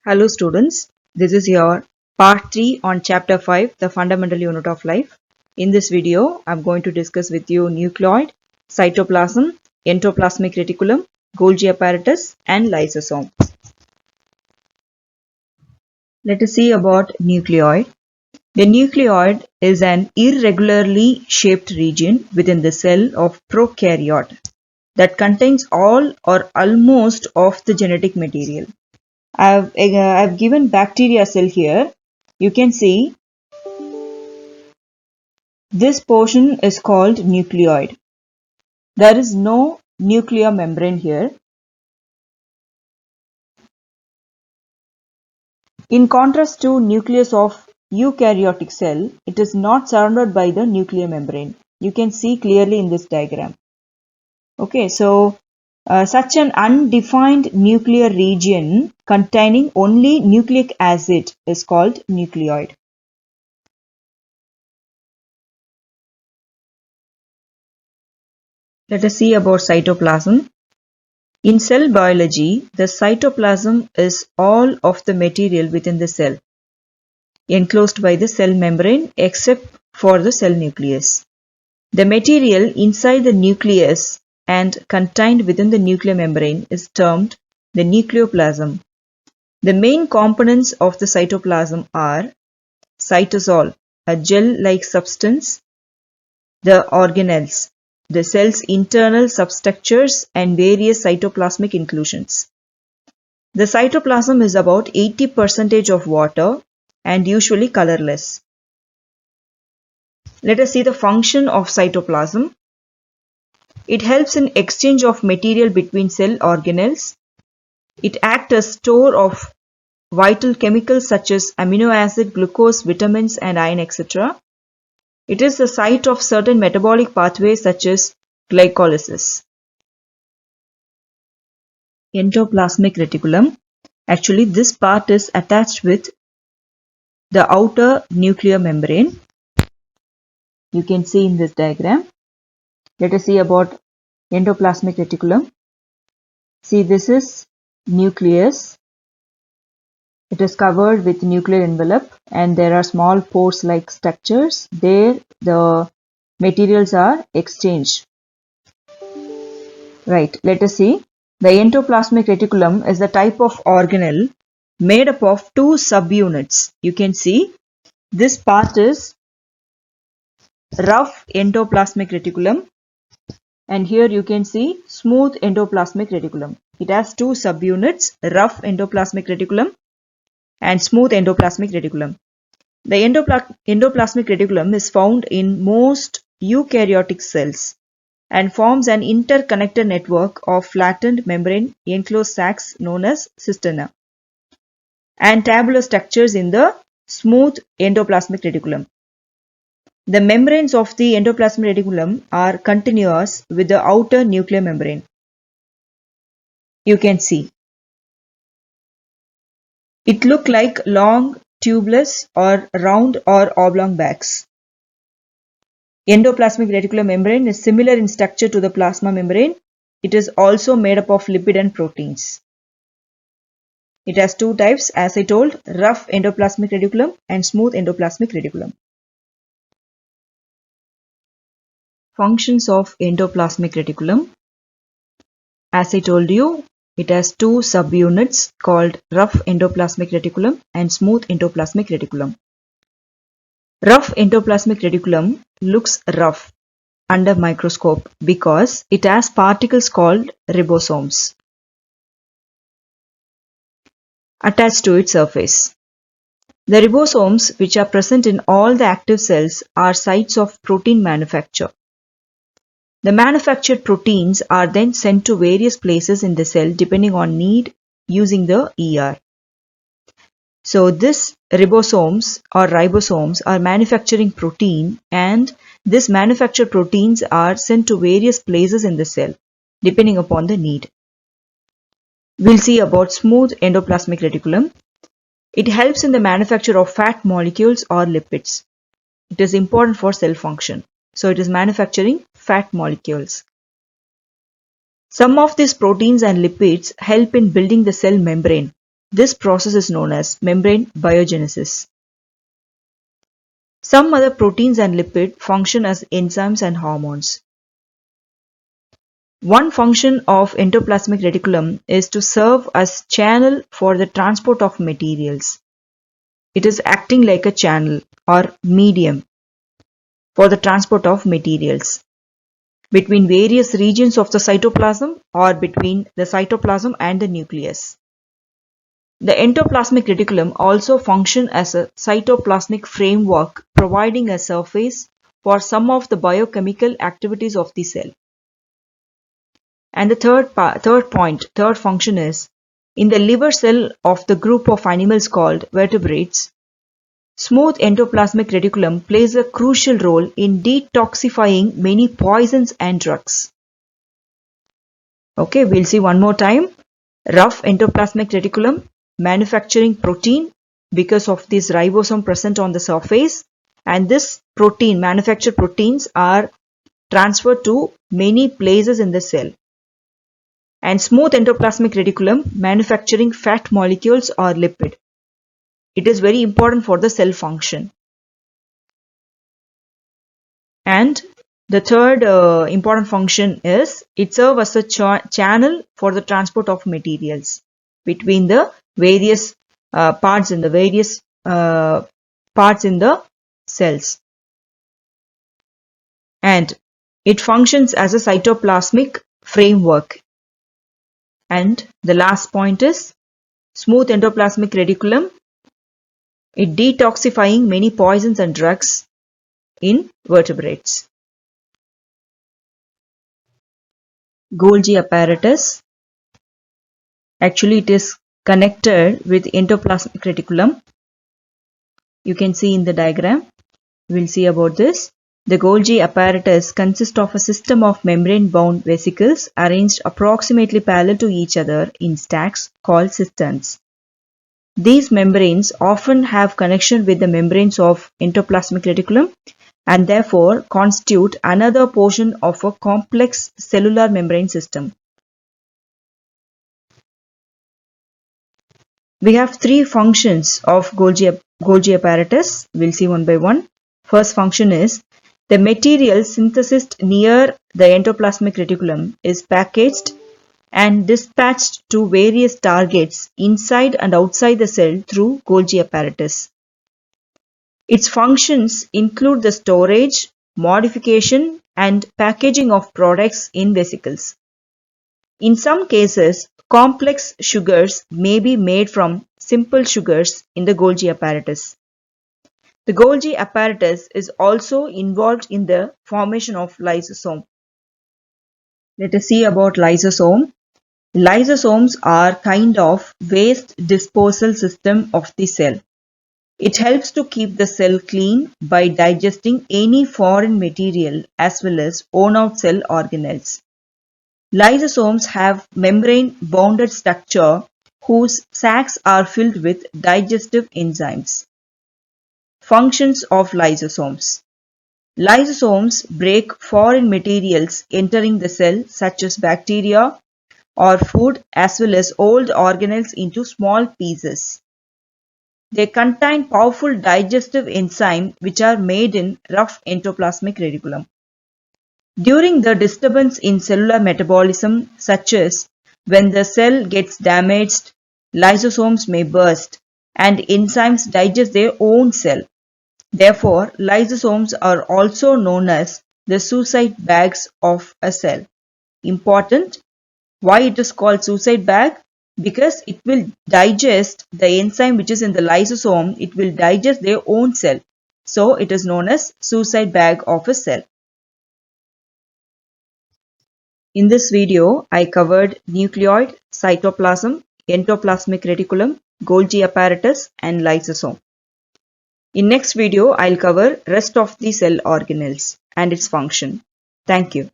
Hello students, this is your part 3 on chapter 5, the fundamental unit of life. In this video, I am going to discuss with you nucleoid, cytoplasm, endoplasmic reticulum, Golgi apparatus and lysosome. Let us see about nucleoid. The nucleoid is an irregularly shaped region within the cell of prokaryote that contains all or almost of the genetic material. I've given bacteria cell here. You can see this portion is called nucleoid. There is no nuclear membrane here. In contrast to nucleus of eukaryotic cell, it is not surrounded by the nuclear membrane. You can see clearly in this diagram. Okay, so such an undefined nuclear region containing only nucleic acid is called nucleoid. Let us see about cytoplasm. In cell biology, the cytoplasm is all of the material within the cell, enclosed by the cell membrane except for the cell nucleus. The material inside the nucleus and contained within the nuclear membrane is termed the nucleoplasm. The main components of the cytoplasm are cytosol, a gel-like substance, the organelles, the cell's internal substructures and various cytoplasmic inclusions. The cytoplasm is about 80% of water and usually colorless. Let us see the function of cytoplasm. It helps in exchange of material between cell organelles. It acts as store of vital chemicals such as amino acid, glucose, vitamins and iron, etc. It is the site of certain metabolic pathways such as glycolysis. Endoplasmic reticulum. Actually, this part is attached with the outer nuclear membrane. You can see in this diagram. Let us see about endoplasmic reticulum. See, this is nucleus. It is covered with nuclear envelope and there are small pores-like structures. There the materials are exchanged. Right, let us see. The endoplasmic reticulum is a type of organelle made up of two subunits. You can see this part is rough endoplasmic reticulum and here you can see smooth endoplasmic reticulum. It has two subunits, rough endoplasmic reticulum and smooth endoplasmic reticulum. The endoplasmic reticulum is found in most eukaryotic cells and forms an interconnected network of flattened membrane enclosed sacs known as cisterna and tabular structures in the smooth endoplasmic reticulum. The membranes of the endoplasmic reticulum are continuous with the outer nuclear membrane. You can see. It looks like long, tubeless or round or oblong bags. Endoplasmic reticular membrane is similar in structure to the plasma membrane. It is also made up of lipid and proteins. It has two types, as I told, rough endoplasmic reticulum and smooth endoplasmic reticulum. Functions of endoplasmic reticulum. As I told you, it has two subunits called rough endoplasmic reticulum and smooth endoplasmic reticulum. Rough endoplasmic reticulum looks rough under microscope because it has particles called ribosomes attached to its surface. The ribosomes, which are present in all the active cells, are sites of protein manufacture. The manufactured proteins are then sent to various places in the cell depending on need using the ER. So this ribosomes or ribosomes are manufacturing protein and this manufactured proteins are sent to various places in the cell depending upon the need. We'll see about smooth endoplasmic reticulum. It helps in the manufacture of fat molecules or lipids. It is important for cell function. So it is manufacturing fat molecules. Some of these proteins and lipids help in building the cell membrane. This process is known as membrane biogenesis. Some other proteins and lipids function as enzymes and hormones. One function of endoplasmic reticulum is to serve as channel for the transport of materials. It is acting like a channel or medium for the transport of materials between various regions of the cytoplasm or between the cytoplasm and the nucleus. The endoplasmic reticulum also functions as a cytoplasmic framework, providing a surface for some of the biochemical activities of the cell. And the third function is, in the liver cell of the group of animals called vertebrates, smooth endoplasmic reticulum plays a crucial role in detoxifying many poisons and drugs. Okay, we'll see one more time. Rough endoplasmic reticulum manufacturing protein because of this ribosome present on the surface, and this protein, manufactured proteins, are transferred to many places in the cell. And smooth endoplasmic reticulum manufacturing fat molecules or lipid. It is very important for the cell function. And the third important function is it serves as a channel for the transport of materials between the various parts in the cells. And it functions as a cytoplasmic framework. And the last point is smooth endoplasmic reticulum. It detoxifying many poisons and drugs in vertebrates. Golgi apparatus. Actually, it is connected with endoplasmic reticulum. You can see in the diagram. We'll see about this. The Golgi apparatus consists of a system of membrane-bound vesicles arranged approximately parallel to each other in stacks called cisterns. These membranes often have connection with the membranes of endoplasmic reticulum and therefore constitute another portion of a complex cellular membrane system. We have three functions of Golgi apparatus. We'll see one by one. First function is the material synthesized near the endoplasmic reticulum is packaged and dispatched to various targets inside and outside the cell through Golgi apparatus. Its functions include the storage, modification, and packaging of products in vesicles. In some cases, complex sugars may be made from simple sugars in the Golgi apparatus. The Golgi apparatus is also involved in the formation of lysosome. Let us see about lysosome. Lysosomes are kind of waste disposal system of the cell. It helps to keep the cell clean by digesting any foreign material as well as worn out cell organelles. Lysosomes have membrane-bounded structure whose sacs are filled with digestive enzymes. Functions of lysosomes. Lysosomes break foreign materials entering the cell such as bacteria or food as well as old organelles into small pieces. They contain powerful digestive enzymes which are made in rough endoplasmic reticulum. During the disturbance in cellular metabolism, such as when the cell gets damaged, lysosomes may burst and enzymes digest their own cell. Therefore, lysosomes are also known as the suicide bags of a cell. Important. Why it is called suicide bag? Because it will digest the enzyme which is in the lysosome, it will digest their own cell. So, it is known as suicide bag of a cell. In this video, I covered nucleoid, cytoplasm, endoplasmic reticulum, Golgi apparatus and lysosome. In next video, I'll cover rest of the cell organelles and its function. Thank you.